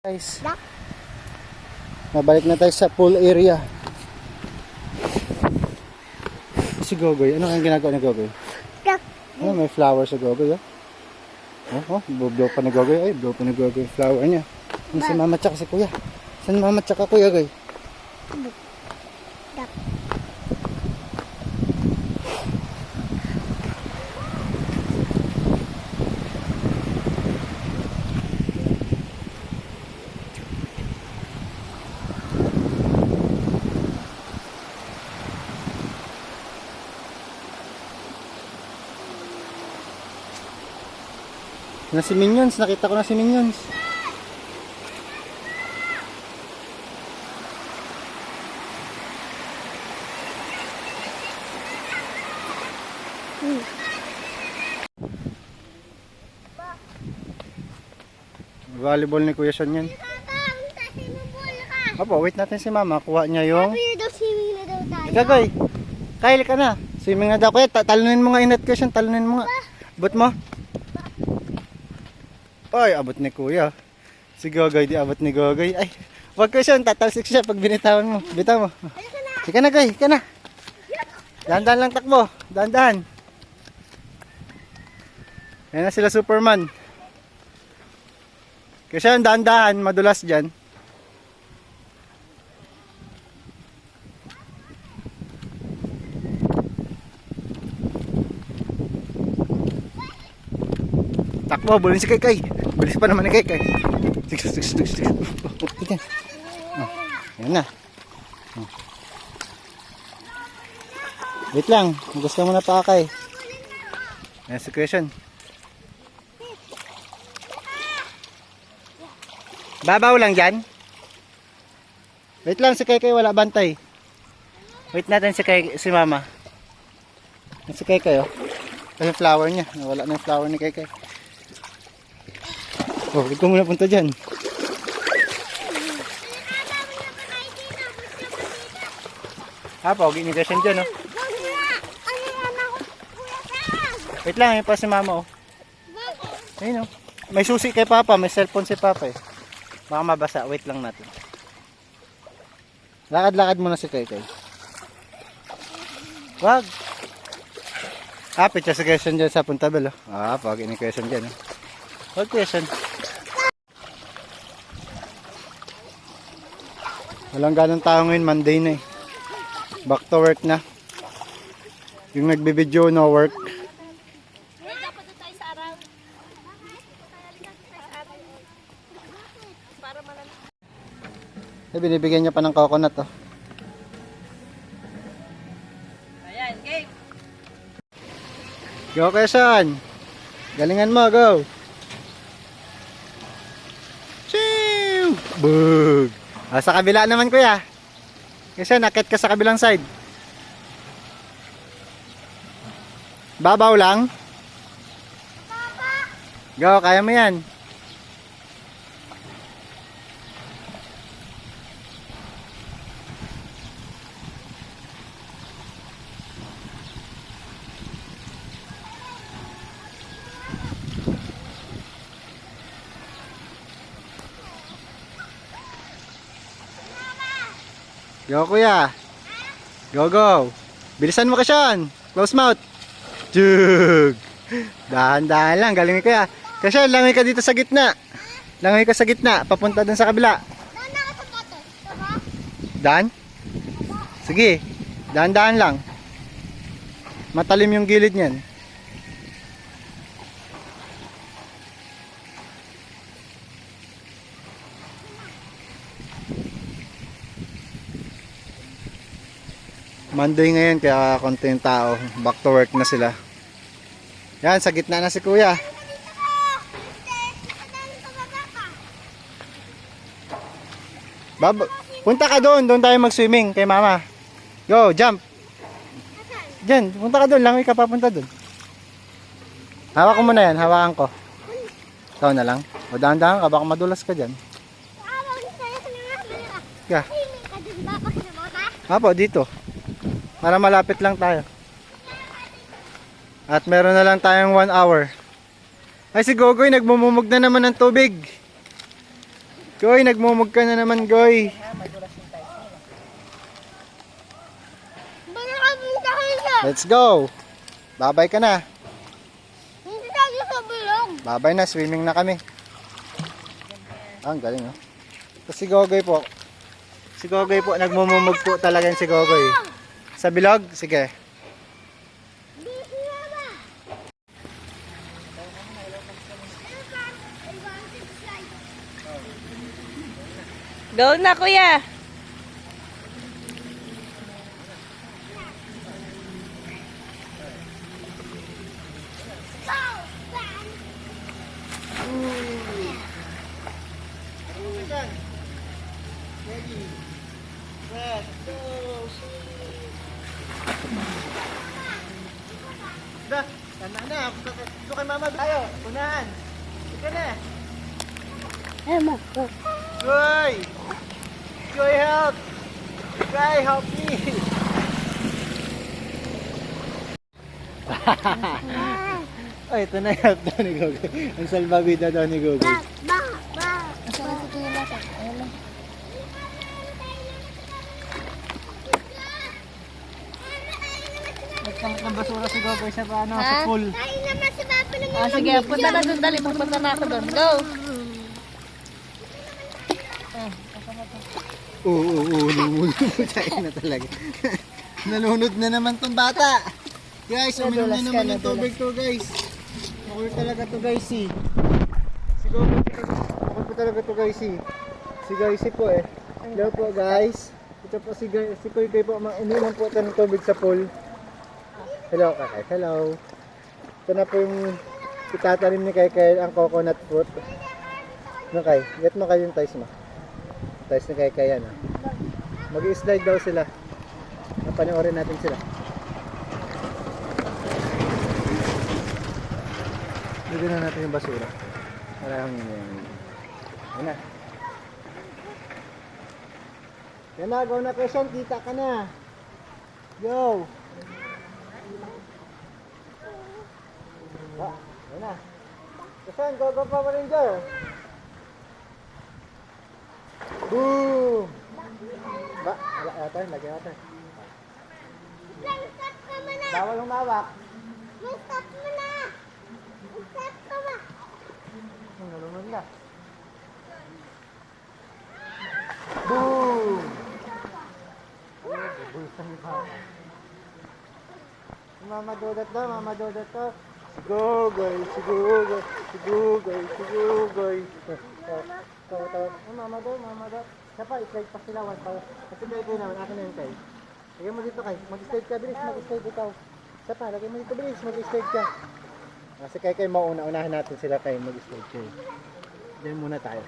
Guys, mabalik na tayo sa pool area. Si Gogoy, ano ang ginagawa ni Gogoy? Oh, may flower sa Gogoy, oh. Blow pa ni Gogoy. Ay, blow pa ni Gogoy yung flower niya. Ano si mama tsaka si kuya? Saan mama tsaka kuya, Goy? Na si Minions, nakita ko na si Minions. Volleyball ni Kuya Sean yan. Opo, wait natin si Mama. Kuha niya yung... Ikagoy, Kyle ka na. Swimming na daw. Kuya, talunin mo nga inat Kuya Sean. Talunin mo nga. Abot mo. Ay, abot ni Kuya. Si Gogoy, di abot ni Gogoy. Ay, wag Kuya Sean. Tatalsik siya pag binitawan mo. Bitaw mo. Ika na, Goy. Ika na. Dahan-dahan lang takbo. Dahan-dahan. Ayan na sila Superman. Kasi ang dahan-dahan, madulas dyan. Takbo, bulin si Kaykay. Bilis pa naman ni Kaykay. Sige. Ayan na. Wait lang, gusto mo na pa Kay. Ayan si question. Babaw lang dyan. Wait lang, si Kaykay wala bantay. Wait natin si Mama. Si Kaykay, oh. Yung flower niya. Nawala na yung flower ni Kaykay. Oh, huwag ko muna punta dyan. Huwag imitation dyan, oh. Wait lang, yun pa si Mama, oh. Ayun, oh. May susi kay Papa, may cellphone si Papa, eh. Baka mabasa, wait lang natin. Lakad-lakad muna si Kaykay. Wag. Picture sa question dyan sa puntabel, oh. Pag ini-question dyan, oh. Wag question. Walang ganong tao ngayon, Monday na, eh. Back to work na. Yung nagbibideo, no work. Binibigyan niya pa ng coconut, oh. Ayan, game. Go, Quezon. Galingan mo, go. Chew! Bug! Sa kabila naman, kuya. Kasi nakit ka sa kabilang side. Babaw lang. Go, kaya mo yan. Go, kuya. Go. Bilisan mo, Kasyan. Close mouth. Jug. Dahan-dahan lang. Galing kuya. Kasyan, langoy ka dito sa gitna. Langoy ka sa gitna. Papunta dun sa kabila. Dahan? Sige. Dahan-dahan lang. Matalim yung gilid niyan. Monday ngayon kaya konti yung tao. Back to work na sila. Yan, sa gitna na si kuya. Punta ka doon. Doon tayo mag-swimming kay Mama. Go, jump. Diyan, punta ka doon. Langoy ka papunta doon. Hawak ko muna yan. Hawakan ko. Ikaw na lang. O dahan-dahan ka. Baka madulas ka dyan. Yeah. Dito. Para malapit lang tayo. At meron na lang tayong 1 hour. Ay, si Gogoy nagmumumog na naman ng tubig. Goy, nagmumug ka na naman, Goy. Let's go. Babay ka na. Hindi tayo sa bilog. Babay na, swimming na kami. Ang galing, oh. Tapos si Gogoy po. Si Gogoy po, nagmumumug po talaga si Gogoy. Sa bilog? Sige. Go na, kuya. Da, tanda na. Ito kay mama tayo. Unahan. Ika na. Goy! Goy, help! Goy, help me! Ay, ito na help daw ni Gogoy. Ang salbabida daw ni Gogoy. Nagkamot ng basura si Gogoy sa paano, sa pool. Tayo naman sa papa naman. Ah, sige, punta na doon, dali. Pupunta na ako doon. Go! Oo, nalunod na talaga. Nalunod na naman tong bata. Guys, uminom na naman ng tubig to, guys. Makulit talaga to, guys, eh. Si Gogoy, makulit po talaga to, guys, eh. Si guys po, eh. Hello po, guys. Ito po si Kuy Kuy po, uminom po ito ng tubig sa pool. Hello, Kakay. Hello. Ito na po yung itatanim ni Kay ang coconut fruit. Ano, Kay? Get mo kayo yung ties mo. Ties ni Kay yan, ah. Mag-i-slide daw sila. Panoorin natin sila. Lagyan na natin yung basura. Parang yan na. Yan na, go na, Quezon. Kita ka na. Go. Yan na. Quezon, go Power Ranger. Boom. Ba, wala ata, lagyan natin. Stop ka muna. Bawal humawak. Stop mo na. Stop ka ba? Nalunod na. Boom! Bubulsan ni Papa. Mama Dodot daw, Mama Dodot daw. Si Gogoy, si Gogoy, si Gogoy, si Gogoy. Tawa. Mama daw. Siya pa, i-slide pa sila. Kasi kayo naman, akin na yung kay. Lagyan mo dito kay. Mag-slide ka, bilis, mag-slide ikaw. Siya pa, lagyan mo dito, bilis, mag-slide ka. Kasi kay unahin natin sila kay mag-slide kayo. Diyan muna tayo.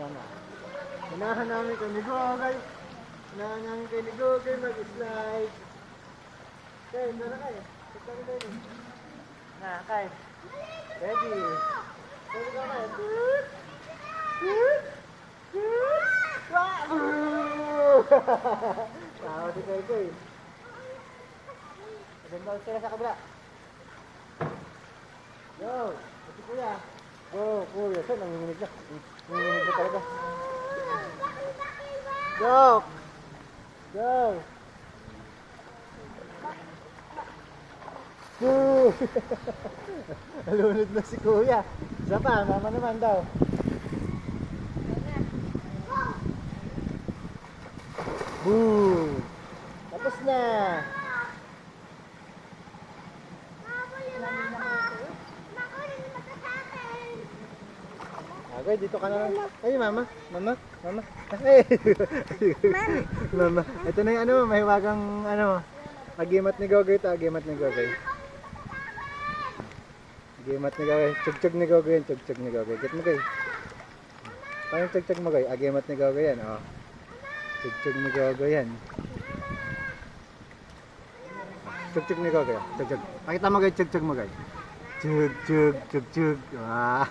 Yan na. Unahan namin kayo ni Gogoy. Unahan namin kayo ni Gogoy mag-slide. Okay, ito na kayo. Ito na kayo. Na, kayo. Ready. Ready ka kayo. Tawa si Koy. Magandang sila sa kabila. Go! Ito kuya. Go, kuya. Saan? Nanginginig na. Nanginginig na talaga. Go! Go! Go! Alunod na si kuya. Isa pa, mama naman daw. Boom! Tapos na! Okay, dito ka na lang. Ay, mama. Ay. Mama. Ito na yung mahiwagang agimat ni Gogoy ito, agimat ni Gogoy. Agimat ni Gogoy. Tsug-tsug ni Gogoy yan, tsug-tsug ni Gogoy. Get mo kayo. Parang tsug-tsug mo kayo, agimat ni Gogoy yan, oh. Tsug-tsug ni Gogoy yan. Tsug-tsug ni Gogoy, tsug-tsug. Pakita mo kayo, tsug-tsug mo kayo. Chug. Ah.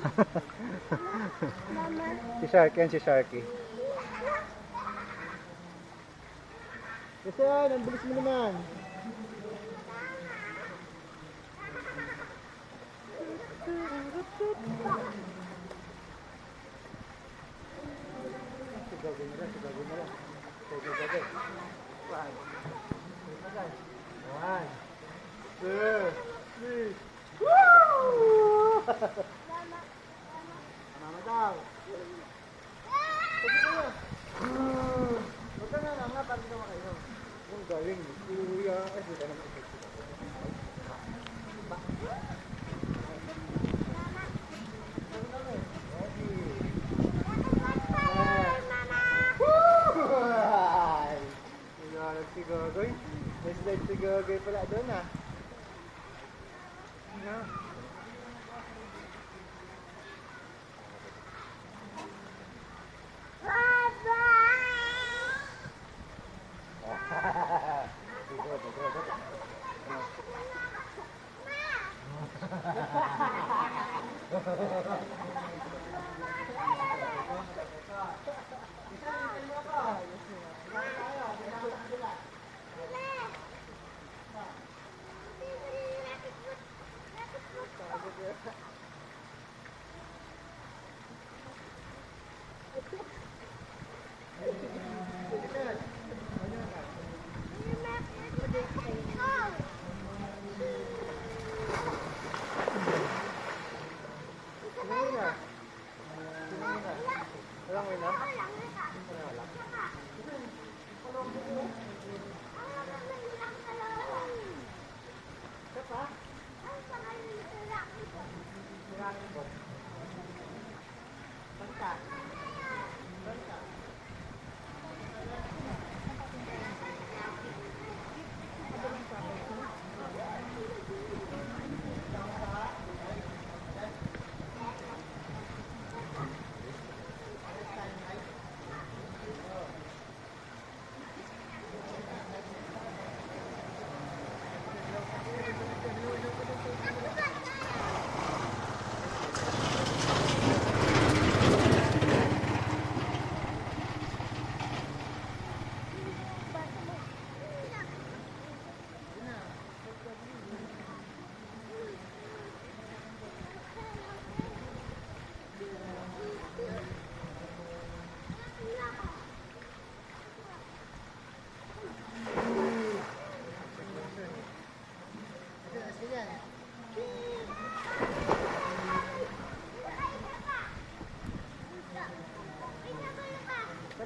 Si Sharky yan, si Sharky. Kasi yan, ang bilis mo naman. One, two, three. Woo! Mama daw. Huwag ka na lang nga, para dito makayo. Ang galing. Kuya. Ay, di ka naman. Si Gogoy. May slide si Gogoy pala doon ah. Ano?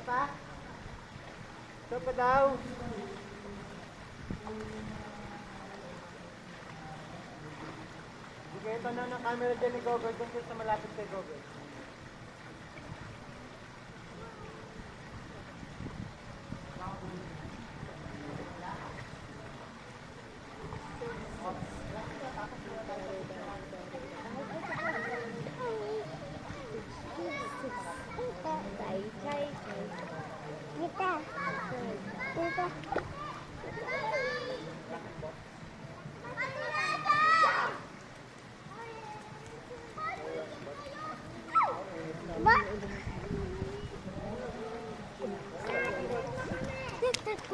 Pa? Ito pa daw. Sige, ito na ng camera dyan ni Gogoy. Doon sa malapit kay Gogoy.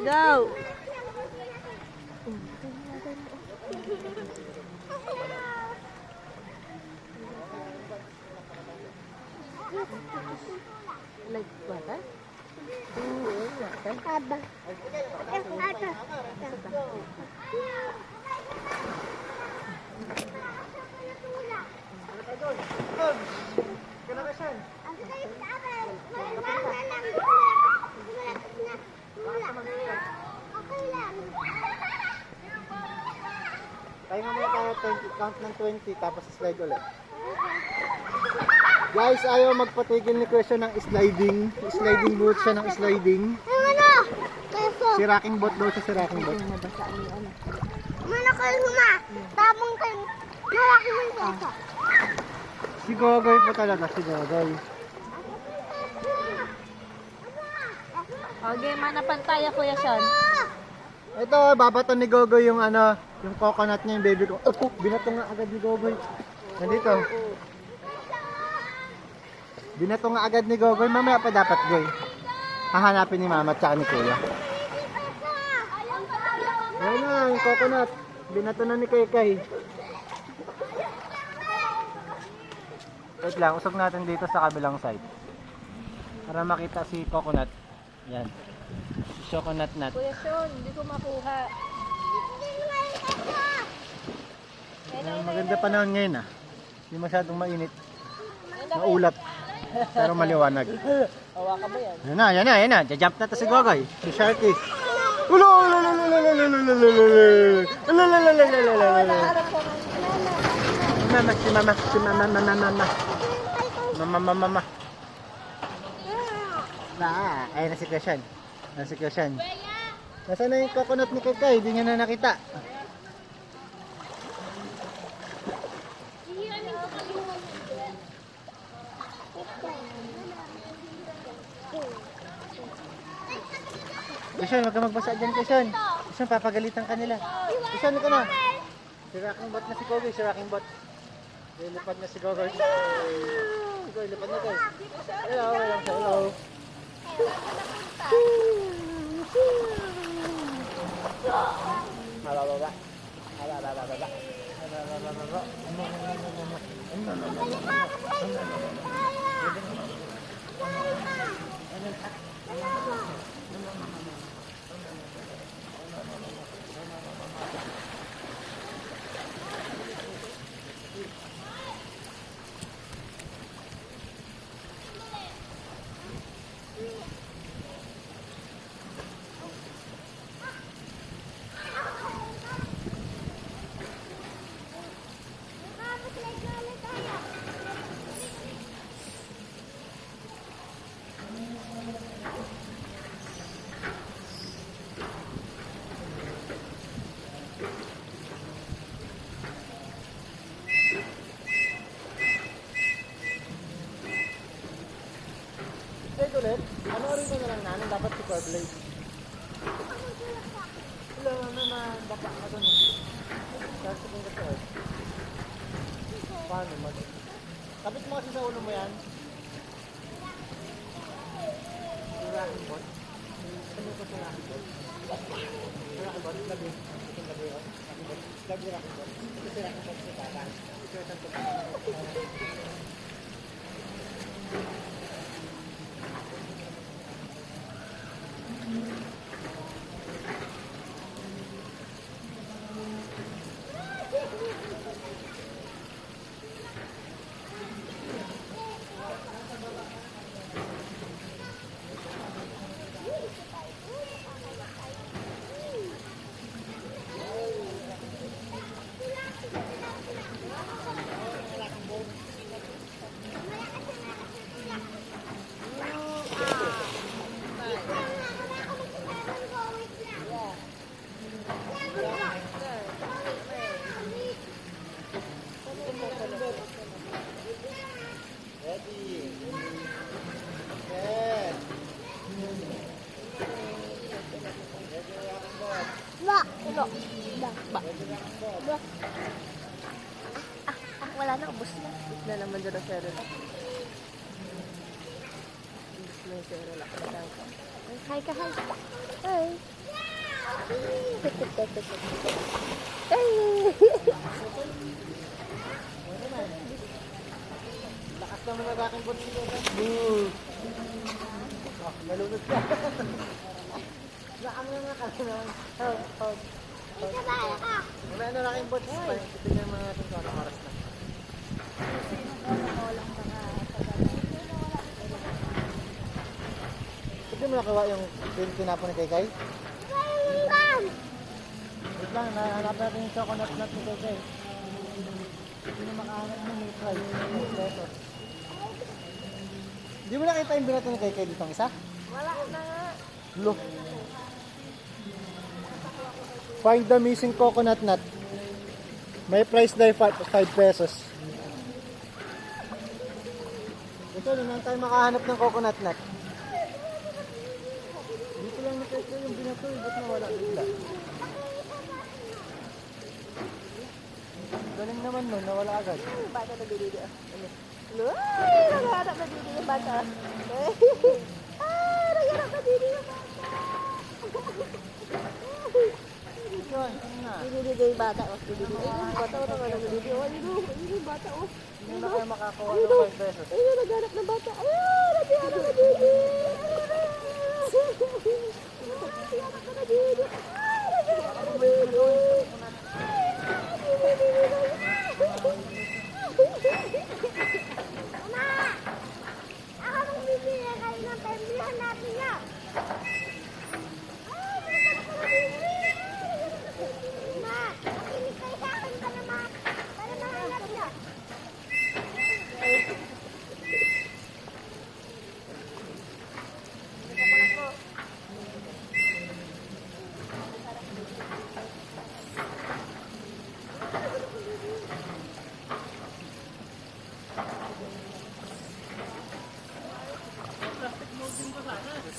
Go! Like what? Aba. Ata. Tayo mamaya tayo 20, count ng 20 tapos slide ulit. Guys, ayaw magpatigil ni Question ng sliding. Sliding boat siya ng sliding. Ano? Keso. Si rocking boat daw siya, si rocking boat. Mana kayo huma? Tabang kayo. Malaki mo yung keso. Si Gogoy po talaga, si Gogoy. Okay, mana pantaya Kuya Sean. Ito, babaton ni Gogoy yung ano, yung coconut niya, yung baby ko. Oh, binato nga agad ni Gogoy. Nandito. Binato nga agad ni Gogoy. Mamaya pa dapat, Goy. Hahanapin ni Mama at saka ni Kuya. Ayun na, yung coconut. Binato na ni Kaykay. Wait lang, usog natin dito sa kabilang side. Para makita si Coconut. Yan. Si Coconut Nut. Kuya Sean, hindi ko makuha. Maganda panahon ngayon ah. Hindi masyadong mainit. Maulap. Pero maliwanag. Hawakan mo yan. Yan na, yan na, yan na. Jump na to si Gogoy. Si Sharky. Ulo, ulo, ulo, ulo, ulo, ulo, ulo, ulo, ulo, ulo. Ulo, ulo, ulo, ulo, ulo, ulo, ulo. Mama, si mama, si mama, mama, mama. Mama, mama, mama. Ayun na si Krishan. Na si Krishan. Nasaan na yung coconut ni Kekay? Hindi niya na nakita. Krishan, wag ka magbasa dyan, Krishan. Krishan, papagalitan ka nila. Krishan, ka na. Si Rocking Bot na si Gogoy, si Rocking Bot. Lilipad na si Gogoy. Gogoy, lipad na guys. Hello, hello, hello. Habababa. Habababa. Ulit, ano rin ko na lang namin dapat si Corblade. Wala naman, baka ka doon. Kasi kung gusto eh. Paano mag... Kapit mo kasi sa ulo mo yan. Siraking bot. Ano ko siraking bot? Siraking bot, labi. Itong labi o. Labi siraking bot. Ito siraking bot sa takan. Ito yung takan. Wala na, ubos na. Na naman dyan ang Cerelac. Ubus na yung Cerelac. Hi ka, hi. Hi. Hey. Lakas na mga Rocking Bot dito. Boo! Oh, nalunod ka. Saan mo nga ka naman? Hold. Isa ba ka? Wala na Rocking Bot. Tignan mo natin kung anong oras na. Pwede mo nakawa yung tinapon ni Kay? Wait lang, nahanap natin yung coconut nut ni Kay. Hindi na makahanap mo may price. Pesos. Hindi mo nakita yung binato ni Kay dito isa? Wala na nga. Look. Find the missing coconut nut. May price na 5 pesos. Ito, naman tayo makahanap ng coconut nut. Dito lang nakita yung binato, ba't nawala bigla? Galing naman nun, nawala agad. Bata na dili. Ay, nagharap na dili yung bata. Ay, nagharap na dito yung bata. Yun, ano na? Dili yung bata. Dili yung bata. Dili yung bata. Hindi na kayo makakuha ng 5 pesos. Ayun, nagharap na bata. Ayun, nagharap na dili.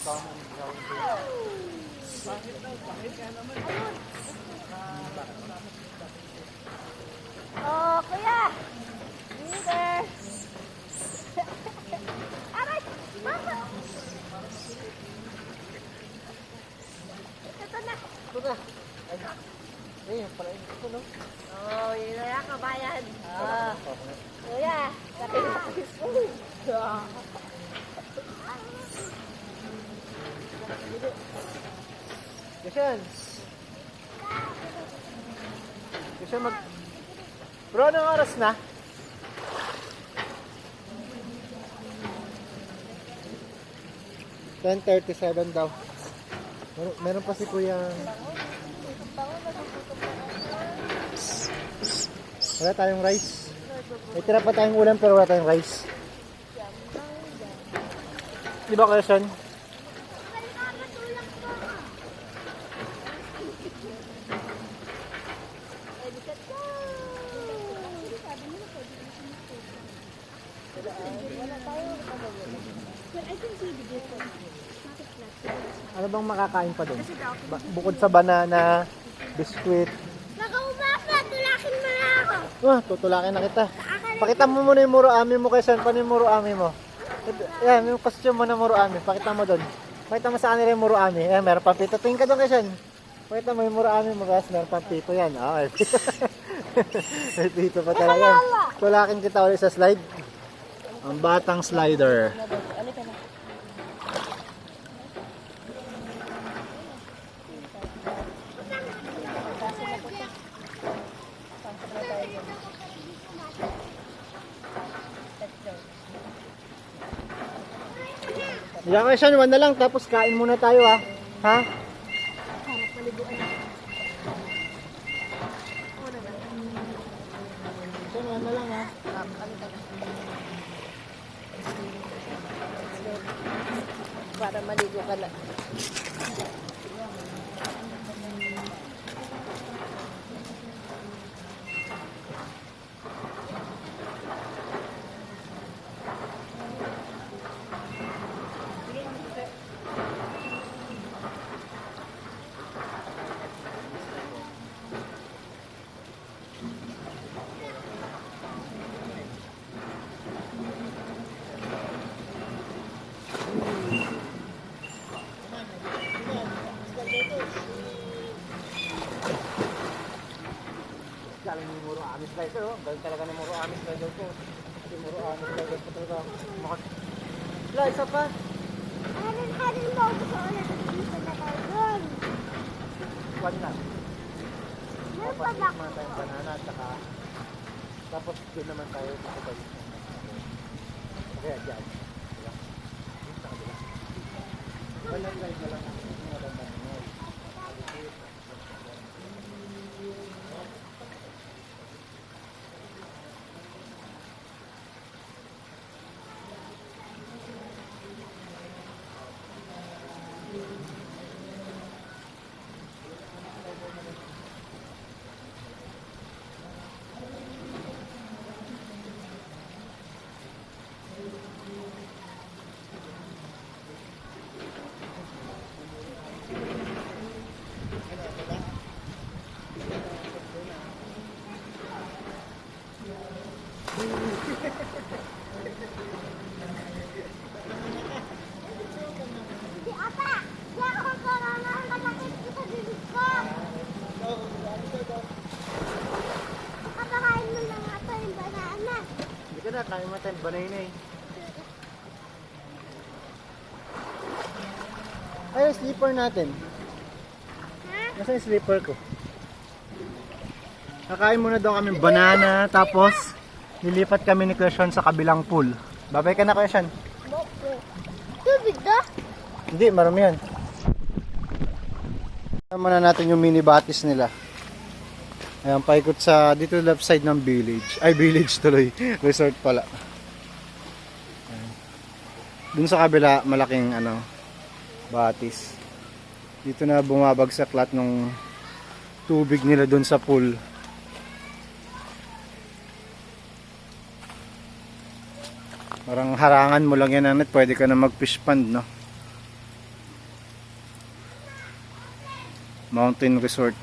Oh, kuya! Leader! Aray! Mama! Ito na! Oh, yun na lang, kabayan. Ah. Kuya, kapit-kapit. Kishan. Kishan mag... Bro, anong oras na? $10:37 daw. Meron pa si Kuya. Wala tayong rice. May tira pa tayong ulam pero wala tayong rice. Di ba Kuya Sean? Ano bang makakain pa doon? Bukod sa banana, biskuit. Nakaumapa, tulakin mo na ako. Tutulakin na kita. Pakita mo muna yung muroami mo kay Sean. Paano yung muroami mo? Yan, yung costume mo na muroami. Pakita mo doon. Pakita mo sa kanila yung muroami. Ayan, meron pang pito. Tingin ka doon kay Sean. Pakita mo yung muroami mo guys. Meron pang pito yan. May pito. May pito pa talaga. Tulakin kita ulit sa slide. Ang batang slider. Diyan kayo siya, naman na lang, tapos kain muna tayo ha. Ha? Siya, naman na lang ha. Para maligo ka na. Galing yung muro amis slider oh. Galing talaga ng muro amis slider ko. Yung muro amis slider ko talaga. Wala, isa pa. Harin mo ako sa ulit. Dito na tayo doon. One na. Meron pa ba? Tapos tayong banana at saka tapos doon naman tayo sa kabay. Okay, dyan. Sa kabila. Walang guys, walang Si Apa! Di ako magkarana ang kalakit ko sa bibig ko. Kapakain mo lang ata yung banana. hindi ka na, kain mo tayo banana eh. Ay, yung slipper natin. Ha? Nasaan yung slipper ko? Kakain muna daw kami banana, tapos lilipat kami ni Kuya Sean sa kabilang pool. Babay ka na Kuya Sean. Tubig daw? Hindi, marami yan. Tignan muna natin yung mini batis nila. Ayan, paikot sa dito left side ng village. Ay, village tuloy. Resort pala. Ayan. Dun sa kabila, malaking batis. Dito na bumabagsak lahat ng tubig nila dun sa pool. Parang harangan mo lang yan, Anet. Pwede ka na mag-fish pond, no? Mountain Resort.